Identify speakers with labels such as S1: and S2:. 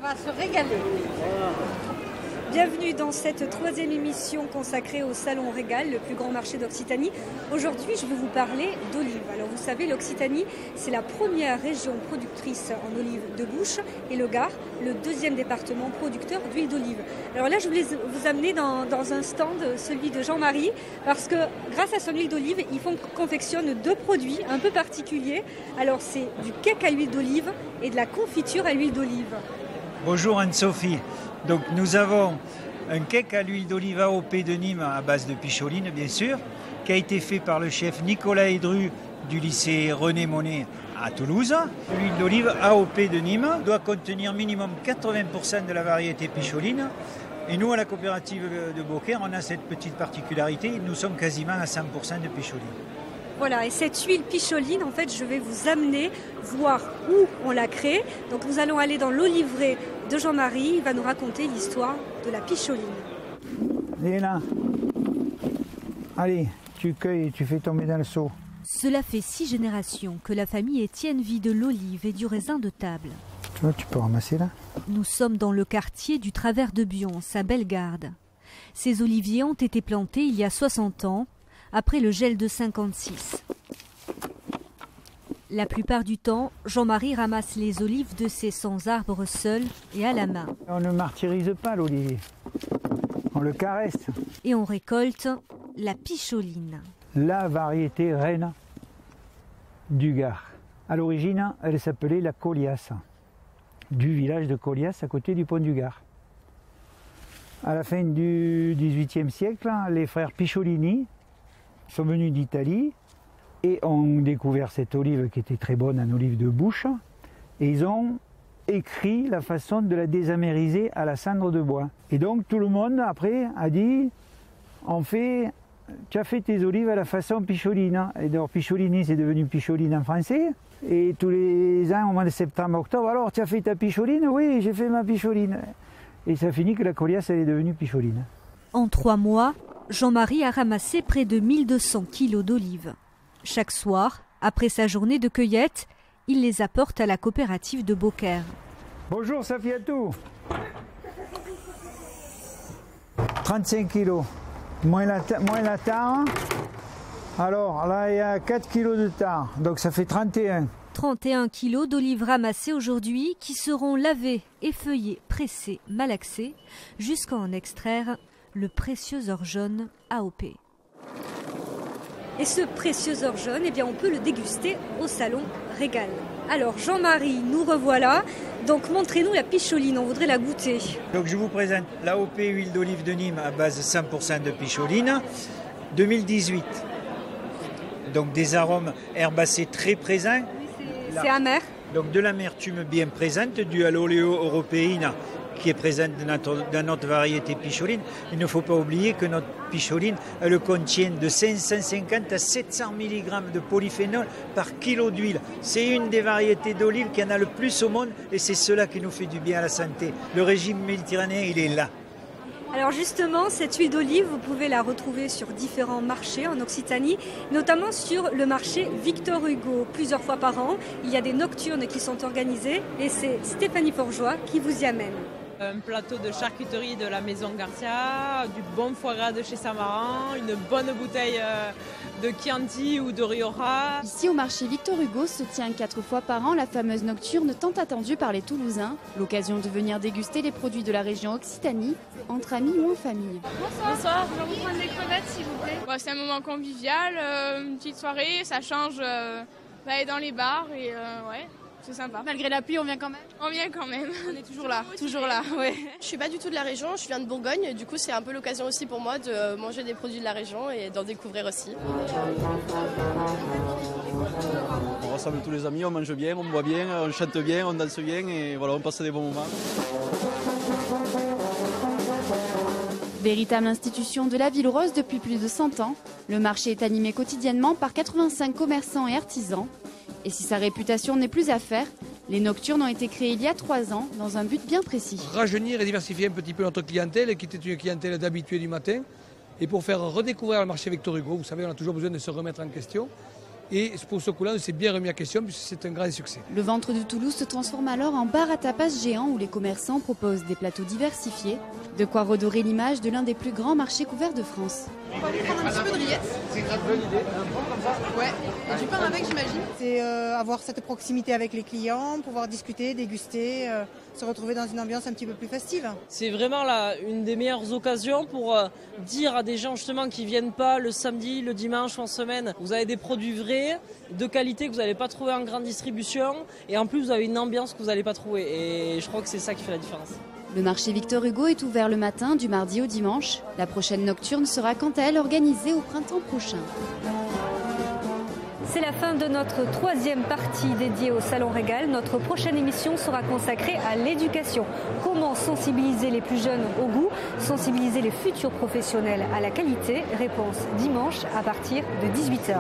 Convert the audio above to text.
S1: On va se régaler. Bienvenue dans cette troisième émission consacrée au Salon Régal, le plus grand marché d'Occitanie. Aujourd'hui, je vais vous parler d'olives. Alors vous savez, l'Occitanie, c'est la première région productrice en olives de bouche et le Gard, le deuxième département producteur d'huile d'olive. Alors là, je voulais vous amener dans un stand, celui de Jean-Marie, parce que grâce à son huile d'olive, il confectionne deux produits un peu particuliers. Alors c'est du cake à l'huile d'olive et de la confiture à l'huile d'olive.
S2: Bonjour Anne-Sophie. Donc nous avons un cake à l'huile d'olive AOP de Nîmes à base de picholine bien sûr, qui a été fait par le chef Nicolas Edru du lycée René Monnet à Toulouse. L'huile d'olive AOP de Nîmes doit contenir minimum 80% de la variété picholine. Et nous à la coopérative de Beaucaire, on a cette petite particularité, nous sommes quasiment à 100% de picholine.
S1: Voilà, et cette huile picholine, en fait, je vais vous amener voir où on l'a créée. Donc nous allons aller dans l'oliveraie de Jean-Marie, il va nous raconter l'histoire de la picholine.
S3: Léna, allez, tu cueilles et tu fais tomber dans le seau.
S4: Cela fait 6 générations que la famille Étienne vit de l'olive et du raisin de table.
S3: Tu vois, tu peux ramasser là.
S4: Nous sommes dans le quartier du Travers de Bion, à Bellegarde. Ces oliviers ont été plantés il y a 60 ans, après le gel de 56. La plupart du temps, Jean-Marie ramasse les olives de ses 100 arbres seuls et à la main.
S3: On ne martyrise pas l'olivier, on le caresse.
S4: Et on récolte la picholine.
S3: La variété reine du Gard. À l'origine, elle s'appelait la Coliasse, du village de Coliasse à côté du pont du Gard. À la fin du XVIIIe siècle, les frères Picholini sont venus d'Italie et ont découvert cette olive qui était très bonne en olive de bouche et ils ont écrit la façon de la désamériser à la cendre de bois. Et donc tout le monde après a dit tu as fait tes olives à la façon Picholine. Et donc Picholini c'est devenu Picholine en français et tous les ans au mois de septembre-octobre, alors tu as fait ta picholine? Oui, j'ai fait ma picholine. Et ça finit que la Coliasse elle est devenue picholine.
S4: En 3 mois, Jean-Marie a ramassé près de 1200 kilos d'olives. Chaque soir, après sa journée de cueillette, il les apporte à la coopérative de Beaucaire.
S3: Bonjour Safiatou. 35 kilos, moins la tare. Alors là il y a 4 kilos de tare, donc ça fait 31.
S4: 31 kilos d'olives ramassées aujourd'hui qui seront lavées, effeuillées, pressées, malaxées, jusqu'à en extraire le précieux or jaune AOP.
S1: Et ce précieux or jaune, eh bien, on peut le déguster au Salon Régal. Alors Jean-Marie, nous revoilà. Donc montrez-nous la picholine, on voudrait la goûter.
S2: Donc je vous présente l'AOP huile d'olive de Nîmes à base de 100% de picholine 2018. Donc des arômes herbacés très présents.
S1: C'est amer.
S2: Donc de l'amertume bien présente, due à l'oléo-européine qui est présente dans notre variété picholine. Il ne faut pas oublier que notre picholine, elle contient de 550 à 700 mg de polyphénol par kilo d'huile. C'est une des variétés d'olive qui en a le plus au monde et c'est cela qui nous fait du bien à la santé. Le régime méditerranéen, il est là.
S1: Alors justement, cette huile d'olive, vous pouvez la retrouver sur différents marchés en Occitanie, notamment sur le marché Victor Hugo. Plusieurs fois par an, il y a des nocturnes qui sont organisées et c'est Stéphanie Forgeois qui vous y amène.
S5: Un plateau de charcuterie de la maison Garcia, du bon foie gras de chez Samaran, une bonne bouteille de Chianti ou de Rioja.
S6: Ici au marché Victor Hugo se tient 4 fois par an la fameuse nocturne tant attendue par les Toulousains. L'occasion de venir déguster les produits de la région Occitanie, entre amis ou en famille.
S7: Bonsoir, je vais vous prendre des crevettes s'il vous plaît. C'est un moment convivial, une petite soirée, ça change d'aller dans les bars et ouais. C'est sympa.
S6: Malgré la pluie, on vient quand même?
S7: On vient quand même.
S6: On est toujours là.
S7: Ouais.
S8: Je suis pas du tout de la région, je viens de Bourgogne. Du coup, c'est un peu l'occasion aussi pour moi de manger des produits de la région et d'en découvrir aussi.
S9: On rassemble tous les amis, on mange bien, on boit bien, on chante bien, on danse bien et voilà, on passe des bons moments.
S6: Véritable institution de la Ville Rose depuis plus de 100 ans, le marché est animé quotidiennement par 85 commerçants et artisans. Et si sa réputation n'est plus à faire, les nocturnes ont été créées il y a 3 ans dans un but bien précis.
S10: Rajeunir et diversifier un petit peu notre clientèle, qui était une clientèle d'habitués du matin, et pour faire redécouvrir le marché Victor Hugo. Vous savez, on a toujours besoin de se remettre en question. Et pour ce coup-là, on s'est bien remis à question puisque c'est un grand succès.
S6: Le ventre de Toulouse se transforme alors en bar à tapas géant où les commerçants proposent des plateaux diversifiés. De quoi redorer l'image de l'un des plus grands marchés couverts de France.
S11: On va aller prendre un petit peu de rillettes.
S10: C'est une bonne idée. Un bon comme ça.
S11: Ouais, et du pain avec, j'imagine. C'est avoir cette proximité avec les clients, pouvoir discuter, déguster, se retrouver dans une ambiance un petit peu plus festive.
S12: C'est vraiment une des meilleures occasions pour dire à des gens justement qui viennent pas le samedi, le dimanche ou en semaine, vous avez des produits vrais, de qualité que vous n'allez pas trouver en grande distribution et en plus vous avez une ambiance que vous n'allez pas trouver et je crois que c'est ça qui fait la différence.
S6: Le marché Victor Hugo est ouvert le matin du mardi au dimanche. La prochaine nocturne sera quant à elle organisée au printemps prochain.
S1: C'est la fin de notre troisième partie dédiée au Salon Régal. Notre prochaine émission sera consacrée à l'éducation. Comment sensibiliser les plus jeunes au goût, sensibiliser les futurs professionnels à la qualité? Réponse dimanche à partir de 18h.